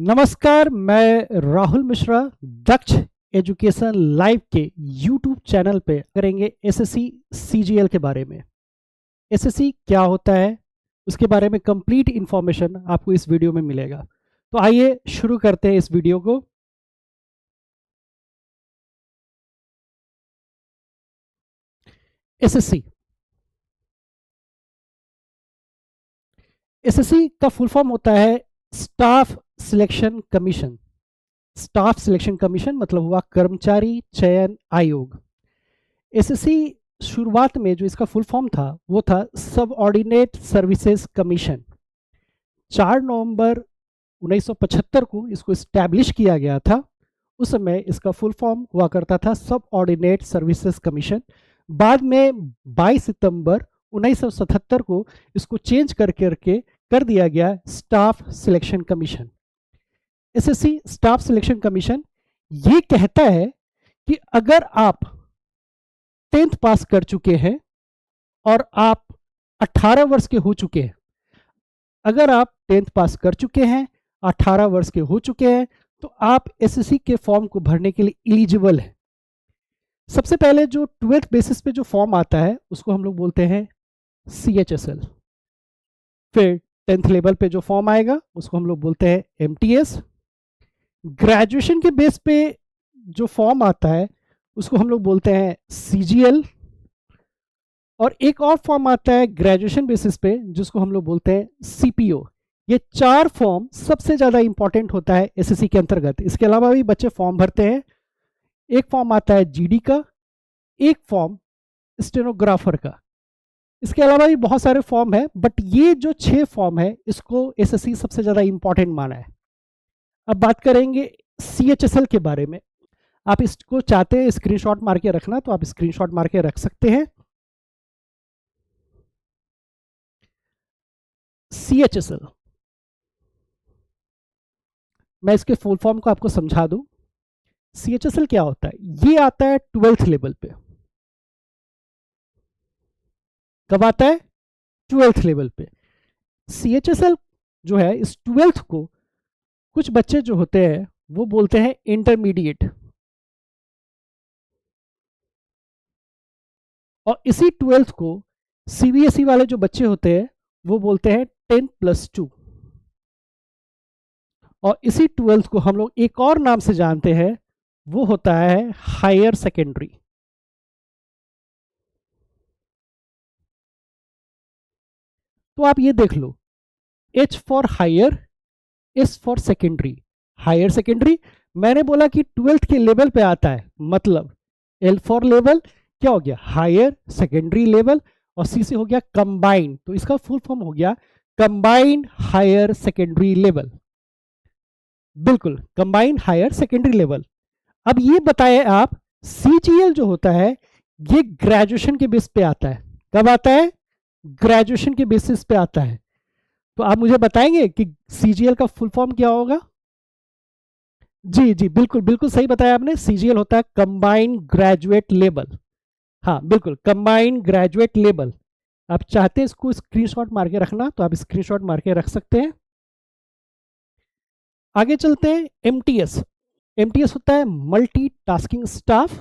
नमस्कार, मैं राहुल मिश्रा दक्ष education live के यूट्यूब चैनल पे करेंगे एसएससी सीजीएल के बारे में। एसएससी क्या होता है उसके बारे में कंप्लीट इंफॉर्मेशन आपको इस वीडियो में मिलेगा। तो आइए शुरू करते हैं इस वीडियो को। एसएससी एसएससी का फुल फॉर्म होता है staff selection commission. Staff selection commission मतलब हुआ कर्मचारी चयन आयोग। एसएससी शुरुआत में जो इसका फुल फॉर्म था वो था सब ऑर्डिनेट सर्विसेज कमीशन। 4 नवंबर 1975 को इसको इस्टेब्लिश किया गया था। उस समय इसका फुल फॉर्म हुआ करता था सब ऑर्डिनेट सर्विसेज कमीशन। बाद में 22 सितंबर 1977 को इसको चेंज कर करके कर दिया गया staff selection commission. SSC staff selection commission ये कहता है कि अगर आप 10th पास कर चुके हैं और आप 18 वर्ष के हो चुके हैं, अगर आप 10th पास कर चुके हैं 18 वर्ष के हो चुके हैं तो आप एसएससी के फॉर्म को भरने के लिए एलिजिबल है। सबसे पहले जो 12th बेसिस पे जो फॉर्म आता है उसको हम लोग बोलते हैं CHSL। फिर 10th लेवल पे जो फॉर्म आएगा उसको हम लोग बोलते हैं MTS। ग्रेजुएशन के बेस पे जो फॉर्म आता है उसको हम लोग बोलते हैं CGL। और एक और फॉर्म आता है ग्रेजुएशन बेसिस पे जिसको हम लोग बोलते हैं CPO। ये 4 फॉर्म सबसे ज़्यादा इंपॉर्टेंट होता है एसएससी के अंतर्गत। इसके अलावा भी बच्चे फॉर्म भरते हैं। एक फॉर्म आता है जीडी का, एक फॉर्म स्टेनोग्राफर का। इसके अलावा भी बहुत सारे फॉर्म है, बट ये जो 6 फॉर्म है इसको एसएससी सबसे ज़्यादा इंपॉर्टेंट माना है। अब बात करेंगे CHSL के बारे में। आप इसको चाहते हैं स्क्रीनशॉट मार के रखना तो आप स्क्रीनशॉट मार के रख सकते हैं। CHSL मैं इसके फुल फॉर्म को आपको समझा दूं। CHSL क्या होता है? ये आता है 12th लेवल पे। कब आता है? 12th लेवल पे। CHSL जो है इस 12th को कुछ बच्चे जो होते हैं वो बोलते हैं इंटरमीडिएट, और इसी 12th को CBSE वाले जो बच्चे होते हैं वो बोलते हैं 10+2, और इसी 12th को हम लोग एक और नाम से जानते हैं, वो होता है हायर सेकेंडरी। तो आप ये देख लो, H for higher, S for secondary. Higher secondary मैंने बोला कि 12th के लेवल पे आता है, मतलब L फॉर लेवल क्या हो गया? Higher secondary level. और C से हो गया कंबाइंड, तो इसका फुल फॉर्म हो गया कंबाइंड हायर सेकेंडरी लेवल। बिल्कुल, कंबाइंड हायर सेकेंडरी लेवल। अब ये बताएं आप, CGL जो होता है ये ग्रेजुएशन के बेस पे आता है। कब आता है? ग्रेजुएशन के बेसिस पे आता है। तो आप मुझे बताएंगे कि CGL का फुल फॉर्म क्या होगा? जी जी, बिल्कुल बिल्कुल सही बताया आपने। CGL होता है कंबाइंड ग्रेजुएट लेवल। हाँ बिल्कुल, कंबाइंड ग्रेजुएट लेवल। आप चाहते हैं इसको स्क्रीनशॉट मार के रखना तो आप स्क्रीनशॉट मार के रख सकते हैं। आगे चलते हैं। MTS होता है मल्टी टास्किंग स्टाफ।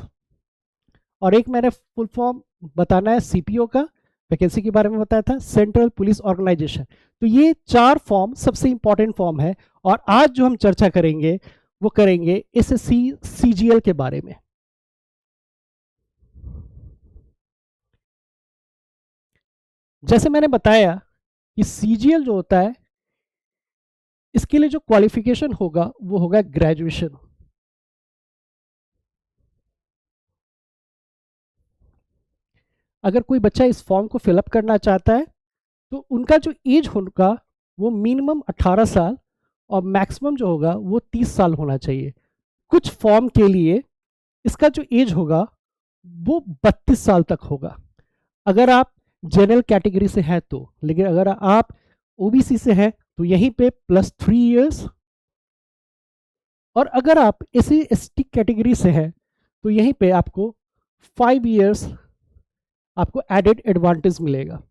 और एक मैंने फुल फॉर्म बताना है CPO का, वैकेंसी के बारे में बताया था, सेंट्रल पुलिस ऑर्गेनाइजेशन। तो ये 4 फॉर्म सबसे इंपॉर्टेंट फॉर्म है, और आज जो हम चर्चा करेंगे वो करेंगे एसएससी CGL के बारे में। जैसे मैंने बताया कि CGL जो होता है इसके लिए जो क्वालिफिकेशन होगा वो होगा ग्रेजुएशन। अगर कोई बच्चा इस फॉर्म को फिलअप करना चाहता है तो उनका जो एज होगा वो मिनिमम 18 साल और मैक्सिमम जो होगा वो 30 साल होना चाहिए। कुछ फॉर्म के लिए इसका जो एज होगा वो 32 साल तक होगा, अगर आप जनरल कैटेगरी से हैं तो। लेकिन अगर आप OBC से हैं तो यहीं पे +3 इयर्स, और अगर आप SC/ST कैटेगरी से हैं तो यहीं पे आपको 5 इयर्स आपको एडेड एडवांटेज मिलेगा।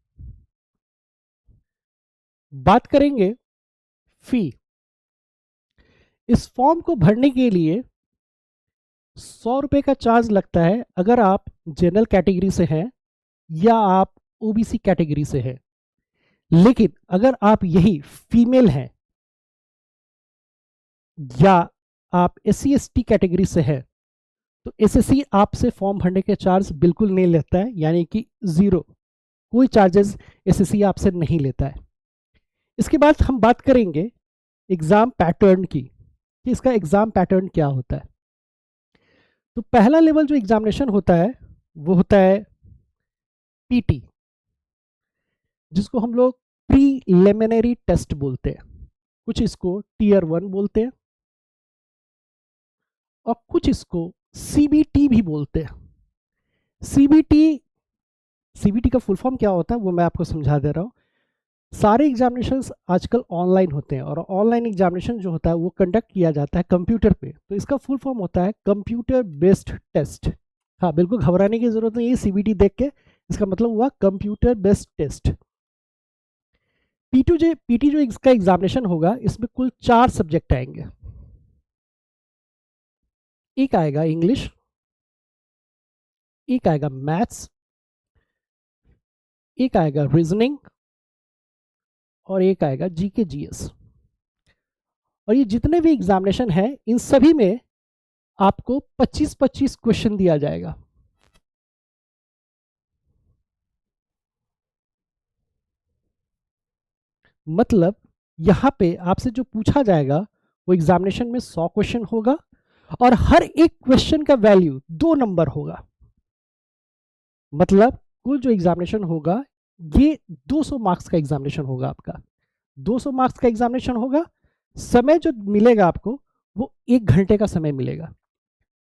बात करेंगे फी। इस फॉर्म को भरने के लिए 100 रुपये का चार्ज लगता है अगर आप जनरल कैटेगरी से हैं या आप ओबीसी कैटेगरी से हैं। लेकिन अगर आप यही फीमेल हैं या आप एससी एसटी कैटेगरी से हैं तो एसएससी आपसे फॉर्म भरने के चार्ज बिल्कुल नहीं लेता है, यानी कि जीरो, कोई चार्जेस एसएससी आपसे नहीं लेता है। इसके बाद हम बात करेंगे एग्जाम पैटर्न की कि इसका एग्जाम पैटर्न क्या होता है। तो पहला लेवल जो एग्जामिनेशन होता है वो होता है पीटी, जिसको हम लोग प्रीलिमिनरी टेस्ट बोलते हैं। कुछ इसको टीयर 1 बोलते हैं और कुछ इसको सीबीटी भी बोलते हैं। सीबीटी सीबीटी का फुल फॉर्म क्या होता है वो मैं आपको समझा दे रहा हूँ। सारे एग्जामिनेशंस आजकल ऑनलाइन होते हैं और ऑनलाइन एग्जामिनेशन जो होता है वो कंडक्ट किया जाता है कंप्यूटर पे, तो इसका फुल फॉर्म होता है कंप्यूटर बेस्ड टेस्ट। हाँ, बिल्कुल घबराने की जरूरत नहीं है सीबीटी देख के, इसका मतलब हुआ कंप्यूटर बेस्ड टेस्ट। पीटी जो इसका एग्जामिनेशन होगा इसमें कुल 4 सब्जेक्ट आएंगे। एक आएगा इंग्लिश, एक आएगा मैथ्स, एक आएगा रीजनिंग और एक आएगा जीके जीएस। और ये जितने भी एग्जामिनेशन हैं इन सभी में आपको 25-25 क्वेश्चन दिया जाएगा। मतलब यहाँ पे आपसे जो पूछा जाएगा वो एग्जामिनेशन में 100 क्वेश्चन होगा और हर एक क्वेश्चन का वैल्यू 2 नंबर होगा। मतलब कुल जो एग्जामिनेशन होगा ये 200 मार्क्स का एग्जामिनेशन होगा आपका। 200 मार्क्स का एग्जामिनेशन होगा। समय जो मिलेगा आपको वो 1 घंटे का समय मिलेगा।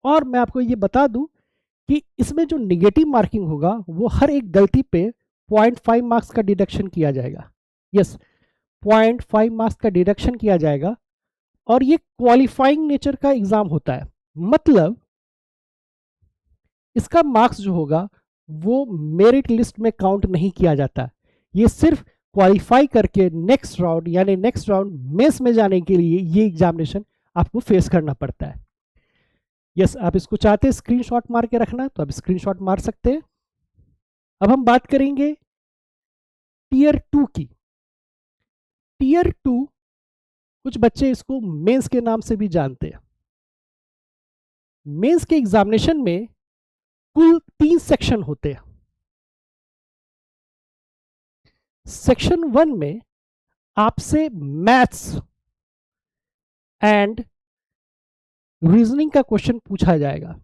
और मैं आपको ये बता दूं कि इसमें जो निगेटिव मार्किंग होगा वो हर एक गलती पे 0.5 मार्क्स का डिडक्शन किया जाएगा। यस, 0.5 मार्क्स का डिडक्शन किया जाएगा। और ये क्वालिफाइंग नेचर का एग्जाम होता है, मतलब इसका मार्क्स जो होगा वो मेरिट लिस्ट में काउंट नहीं किया जाता। ये सिर्फ क्वालिफाई करके नेक्स्ट राउंड यानी नेक्स्ट राउंड मेंस में जाने के लिए ये एग्जामिनेशन आपको फेस करना पड़ता है। यस, आप इसको चाहते हैं स्क्रीनशॉट मार के रखना तो आप स्क्रीनशॉट मार सकते हैं। अब हम बात करेंगे टीयर 2 की। टीयर 2 कुछ बच्चे इसको मेंस के नाम से भी जानते हैं। मेंस के एग्जामिनेशन में कुल 3 सेक्शन होते हैं। सेक्शन 1 में आपसे मैथ्स एंड रीजनिंग का क्वेश्चन पूछा जाएगा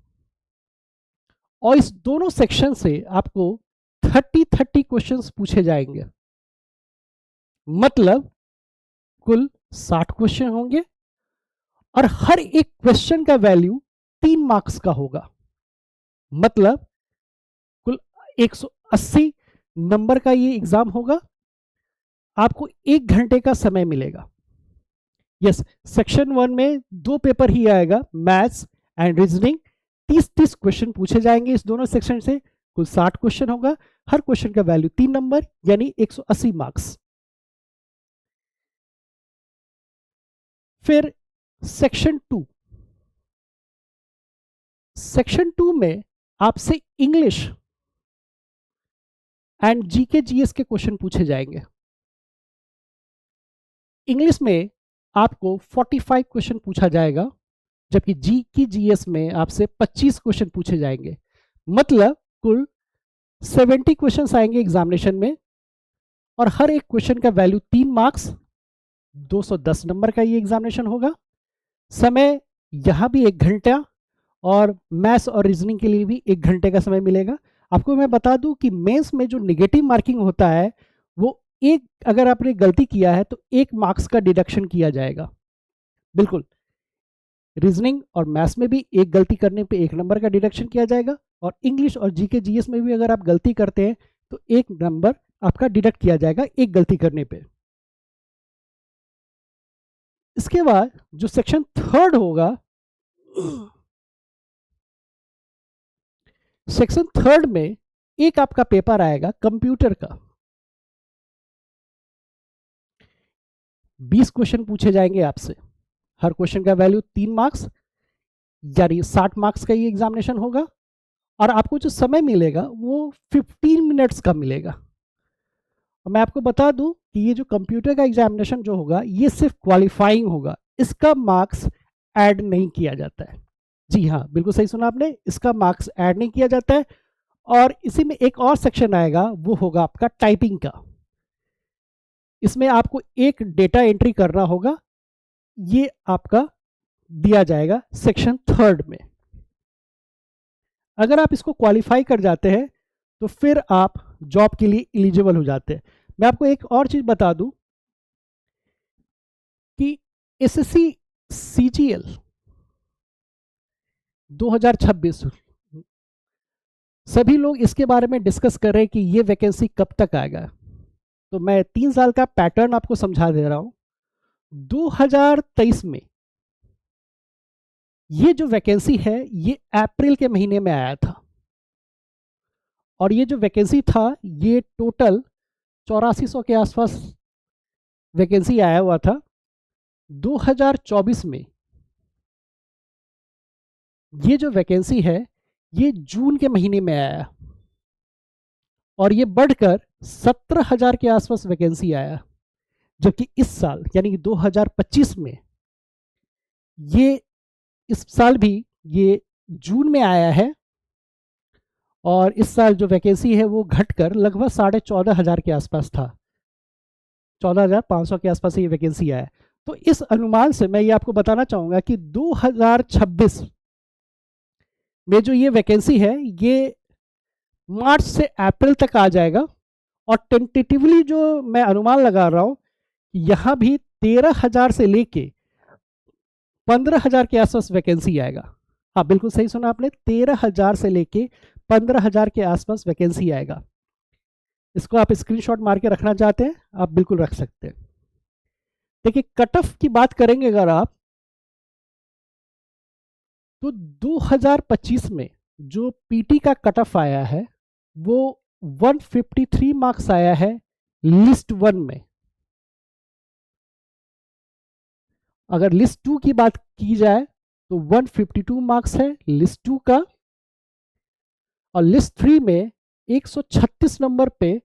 और इस दोनों सेक्शन से आपको 30 क्वेश्चंस पूछे जाएंगे। मतलब कुल 60 क्वेश्चन होंगे और हर एक क्वेश्चन का वैल्यू 3 मार्क्स का होगा। मतलब कुल 180 नंबर का ये एग्जाम होगा। आपको 1 घंटे का समय मिलेगा। यस, सेक्शन 1 में 2 पेपर ही आएगा, मैथ्स एंड रीजनिंग। 30 क्वेश्चन पूछे जाएंगे इस दोनों सेक्शन से। कुल 60 क्वेश्चन होगा। हर क्वेश्चन का वैल्यू 3 नंबर यानी 180 मार्क्स। फिर सेक्शन 2। सेक्शन 2 में आपसे इंग्लिश एंड जीके जीएस के क्वेश्चन पूछे जाएंगे। इंग्लिश में आपको 45 क्वेश्चन पूछा जाएगा, जबकि जीके जीएस में आपसे 25 क्वेश्चन पूछे जाएंगे। मतलब कुल 70 क्वेश्चन आएंगे एग्जामिनेशन में और हर एक क्वेश्चन का वैल्यू 3 मार्क्स, 210 नंबर का ये एग्जामिनेशन होगा। समय यहाँ भी 1 घंटा और मैथ्स और रीजनिंग के लिए भी 1 घंटे का समय मिलेगा। आपको मैं बता दूं कि मेंस में जो नेगेटिव मार्किंग होता है वो एक, अगर आपने गलती किया है तो 1 मार्क्स का डिडक्शन किया जाएगा। बिल्कुल, रीजनिंग और मैथ्स में भी एक गलती करने पे 1 नंबर का डिडक्शन किया जाएगा और इंग्लिश और जीके जीएस में भी अगर आप गलती करते हैं तो 1 नंबर आपका डिडक्ट किया जाएगा एक गलती करने पे। इसके बाद जो सेक्शन 3 होगा, सेक्शन 3 में एक आपका पेपर आएगा कंप्यूटर का। 20 क्वेश्चन पूछे जाएंगे आपसे। हर क्वेश्चन का वैल्यू 3 मार्क्स, यानी 60 मार्क्स का ये एग्जामिनेशन होगा। और आपको जो समय मिलेगा वो 15 मिनट्स का मिलेगा। और मैं आपको बता दूं कि ये जो कंप्यूटर का एग्जामिनेशन जो होगा ये सिर्फ क्वालिफाइंग होगा, इसका मार्क्स ऐड नहीं किया जाता है। जी हाँ, बिल्कुल सही सुना आपने, इसका मार्क्स ऐड नहीं किया जाता है। और इसी में एक और सेक्शन आएगा, वो होगा आपका टाइपिंग का। इसमें आपको एक डेटा एंट्री करना होगा, ये आपका दिया जाएगा सेक्शन 3 में। अगर आप इसको क्वालिफाई कर जाते हैं तो फिर आप जॉब के लिए एलिजिबल हो जाते हैं। मैं आपको एक और चीज बता दूं कि एसएससी सीजीएल 2026 सभी लोग इसके बारे में डिस्कस कर रहे हैं कि ये वैकेंसी कब तक आएगा। तो मैं 3 साल का पैटर्न आपको समझा दे रहा हूं। 2023 में ये जो वैकेंसी है ये अप्रैल के महीने में आया था, और ये जो वैकेंसी था ये टोटल 8400 के आसपास वैकेंसी आया हुआ था। 2024 में ये जो वैकेंसी है ये जून के महीने में आया, और ये बढ़कर 17,000 के आसपास वैकेंसी आया। जबकि इस साल यानी 2025 में ये इस साल भी ये जून में आया है, और इस साल जो वैकेंसी है वो घटकर लगभग 14,500 के आसपास था, 14,500 के आसपास ये वैकेंसी आया। तो इस अनुमान से मैं ये आपको बताना चाहूँगा कि 2026 में जो ये वैकेंसी है ये मार्च से अप्रैल तक आ जाएगा। और टेंटेटिवली जो मैं अनुमान लगा रहा हूँ, यहाँ भी 13,000 से लेके 15,000 के आसपास वैकेंसी आएगा। हाँ, बिल्कुल सही सुना आपने, 13,000 से लेके 15,000 के आसपास वैकेंसी आएगा। इसको आप स्क्रीनशॉट मार के रखना चाहते हैं, आप बिल्कुल रख सकते हैं। देखिए, कट ऑफ की बात करेंगे अगर आप, तो 2025 में जो पीटी का कट ऑफ आया है वो 153 मार्क्स आया है लिस्ट 1 में। अगर लिस्ट 2 की बात की जाए तो 152 मार्क्स है लिस्ट 2 का, और लिस्ट 3 में 136 नंबर पे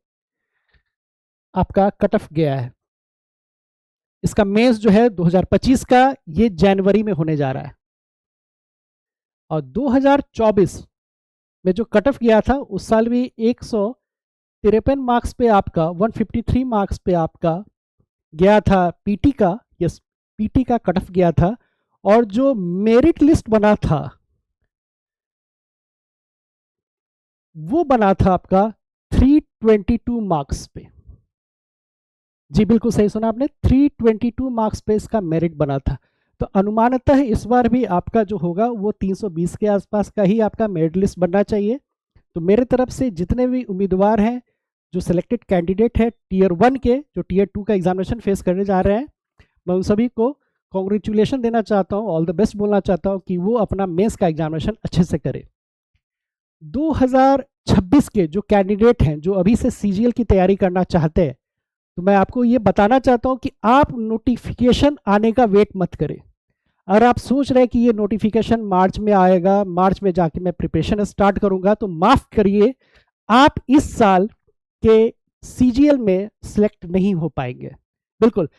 आपका कट ऑफ गया है। इसका मेंस जो है 2025 का ये जनवरी में होने जा रहा है। और 2024 में जो कट ऑफ गया था उस साल भी 153 मार्क्स पे आपका 153 मार्क्स पे आपका गया था पीटी का, यस पीटी का कट ऑफ गया था। और जो मेरिट लिस्ट बना था वो बना था आपका 322 मार्क्स पे। जी बिल्कुल सही सुना आपने, 322 मार्क्स पे इसका मेरिट बना था। तो अनुमानतः इस बार भी आपका जो होगा वो 320 के आसपास का ही आपका मेरिट लिस्ट बनना चाहिए। तो मेरे तरफ से जितने भी उम्मीदवार हैं जो सिलेक्टेड कैंडिडेट है टीयर 1 के, जो टीयर 2 का एग्जामिनेशन फेस करने जा रहे हैं, मैं उन सभी को कॉन्ग्रेचुलेशन देना चाहता हूँ, ऑल द बेस्ट बोलना चाहता हूँ कि वो अपना मेंस का एग्जामिनेशन अच्छे से करें। 2026 के जो कैंडिडेट हैं जो अभी से सीजीएल की तैयारी करना चाहते हैं, तो मैं आपको ये बताना चाहता हूँ कि आप नोटिफिकेशन आने का वेट मत करें। अगर आप सोच रहे हैं कि ये नोटिफिकेशन मार्च में आएगा, मार्च में जाके मैं प्रिपरेशन स्टार्ट करूंगा, तो माफ करिए, आप इस साल के सीजीएल में सिलेक्ट नहीं हो पाएंगे। बिल्कुल,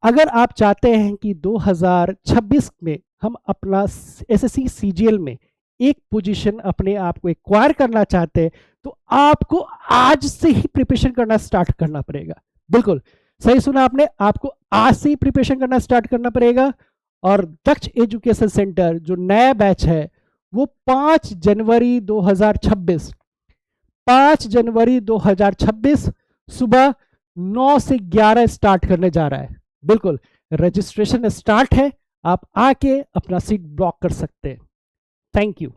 अगर आप चाहते हैं कि 2026 में हम अपना एसएससी सीजीएल में एक पोजीशन अपने आप को एक्वायर करना चाहते हैं, तो आपको आज से ही प्रिपरेशन करना स्टार्ट करना पड़ेगा। बिल्कुल सही सुना आपने, आपको आज से ही प्रिपरेशन करना स्टार्ट करना पड़ेगा। और दक्ष एजुकेशन सेंटर जो नया बैच है वो 5 जनवरी 2026 सुबह 9 से 11 स्टार्ट करने जा रहा है। बिल्कुल रजिस्ट्रेशन स्टार्ट है, आप आके अपना सीट ब्लॉक कर सकते हैं। Thank you.